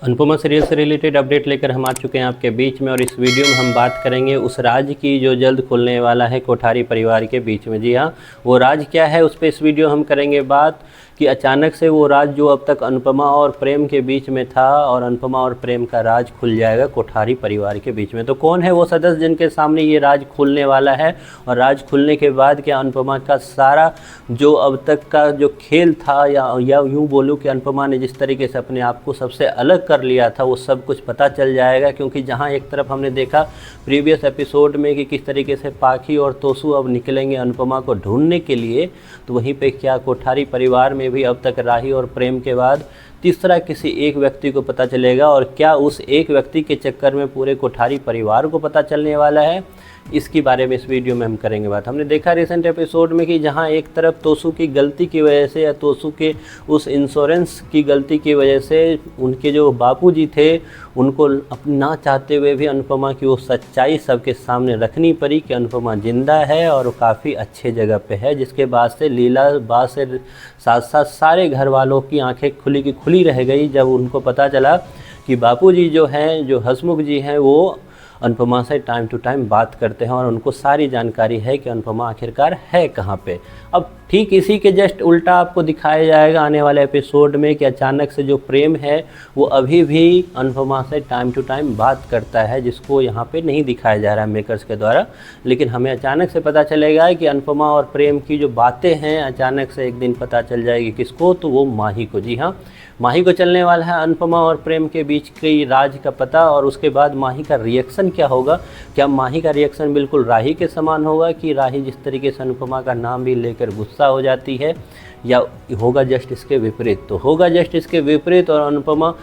Anupama serial से related update लेकर हम आ चुके हैं आपके बीच में, और इस वीडियो में हम बात करेंगे उस राज की जो जल्द खुलने वाला है कोठारी परिवार के बीच में। जी हाँ, वो राज क्या है उस पर इस वीडियो हम करेंगे बात कि अचानक से वो राज जो अब तक अनुपमा और प्रेम के बीच में था, और अनुपमा और प्रेम का राज खुल जाएगा कोठारी परिवार के बीच में। तो कौन है वो सदस्य जिनके सामने ये राज खुलने वाला है, और राज खुलने के बाद क्या अनुपमा का सारा जो अब तक का जो खेल था, या यूँ बोलूँ कि अनुपमा ने जिस तरीके से अपने आप को सबसे अलग कर लिया था, वो सब कुछ पता चल जाएगा। क्योंकि जहाँ एक तरफ हमने देखा प्रीवियस एपिसोड में कि किस तरीके से पाखी और तोसू अब निकलेंगे अनुपमा को ढूंढने के लिए, तो वहीं पे क्या कोठारी परिवार में भी अब तक राही और प्रेम के बाद तीसरा किसी एक व्यक्ति को पता चलेगा, और क्या उस एक व्यक्ति के चक्कर में पूरे कोठारी परिवार को पता चलने वाला है, इसके बारे में इस वीडियो में हम करेंगे बात। हमने देखा रिसेंट एपिसोड में कि जहां एक तरफ तोसू की गलती की वजह से, या तोसू के उस इंश्योरेंस की गलती की वजह से उनके जो बापूजी थे उनको ना चाहते हुए भी अनुपमा की वो सच्चाई सबके सामने रखनी पड़ी कि अनुपमा जिंदा है और काफ़ी अच्छे जगह पे है, जिसके बाद से लीला बात से साथ साथ सारे घर वालों की आंखें खुली की खुली रह गई जब उनको पता चला कि बापूजी जो हैं, जो हसमुख जी हैं, वो अनुपमा से टाइम टू टाइम बात करते हैं और उनको सारी जानकारी है कि अनुपमा आखिरकार है कहाँ पे। अब ठीक इसी के जस्ट उल्टा आपको दिखाया जाएगा आने वाले एपिसोड में कि अचानक से जो प्रेम है वो अभी भी अनुपमा से टाइम टू टाइम बात करता है, जिसको यहाँ पे नहीं दिखाया जा रहा है मेकर्स के द्वारा। लेकिन हमें अचानक से पता चलेगा कि अनुपमा और प्रेम की जो बातें हैं अचानक से एक दिन पता चल जाएगी किसको, तो वो माही को। जी हाँ, माही को चलने वाला है अनुपमा और प्रेम के बीच के राज का पता, और उसके बाद माही का रिएक्शन क्या होगा। क्या माही का रिएक्शन बिल्कुल राही के समान होगा कि राही जिस तरीके से अनुपमा का नाम भी लेकर गुस्सा हो जाती है, या होगा जस्ट इसके विपरीत। तो होगा जस्ट इसके विपरीत, और अनुपमा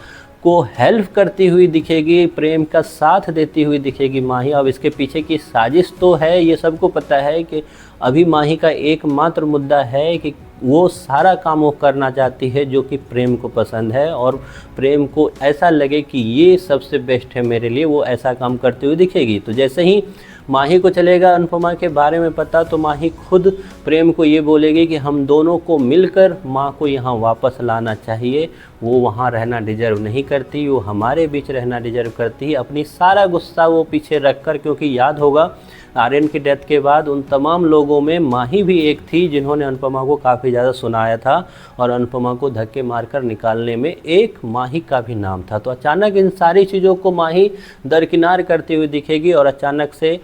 को हेल्प करती हुई दिखेगी, प्रेम का साथ देती हुई दिखेगी माही। अब इसके पीछे की साजिश तो है, ये सबको पता है कि अभी माही का एकमात्र मुद्दा है कि वो सारा काम वो करना चाहती है जो कि प्रेम को पसंद है, और प्रेम को ऐसा लगे कि ये सबसे बेस्ट है मेरे लिए, वो ऐसा काम करती हुई दिखेगी। तो जैसे ही माही को चलेगा अनुपमा के बारे में पता, तो माही खुद प्रेम को ये बोलेगी कि हम दोनों को मिलकर माँ को यहाँ वापस लाना चाहिए, वो वहाँ रहना डिजर्व नहीं करती, वो हमारे बीच रहना डिजर्व करती है। अपनी सारा गुस्सा वो पीछे रखकर, क्योंकि याद होगा आर्यन की डेथ के बाद उन तमाम लोगों में माही भी एक थी जिन्होंने अनुपमा को काफ़ी ज़्यादा सुनाया था, और अनुपमा को धक्के मारकर निकालने में एक माही का भी नाम था। तो अचानक इन सारी चीज़ों को माही दरकिनार करती हुई दिखेगी, और अचानक से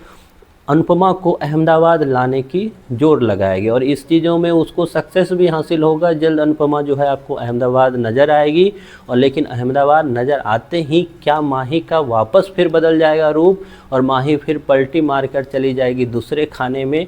अनुपमा को अहमदाबाद लाने की जोर लगाएगी, और इस चीज़ों में उसको सक्सेस भी हासिल होगा। जल्द अनुपमा जो है आपको अहमदाबाद नज़र आएगी, और लेकिन अहमदाबाद नज़र आते ही क्या माही का वापस फिर बदल जाएगा रूप, और माही फिर पलटी मारकर चली जाएगी दूसरे खाने में,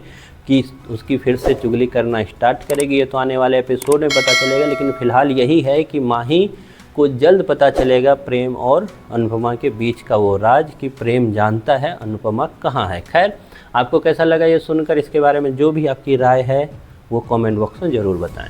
कि उसकी फिर से चुगली करना स्टार्ट करेगी। ये तो आने वाले एपिसोड में पता चलेगा, लेकिन फ़िलहाल यही है कि माही को जल्द पता चलेगा प्रेम और अनुपमा के बीच का वो राज, कि प्रेम जानता है अनुपमा कहाँ है। खैर, आपको कैसा लगा ये सुनकर, इसके बारे में जो भी आपकी राय है वो कमेंट बॉक्स में ज़रूर बताएं।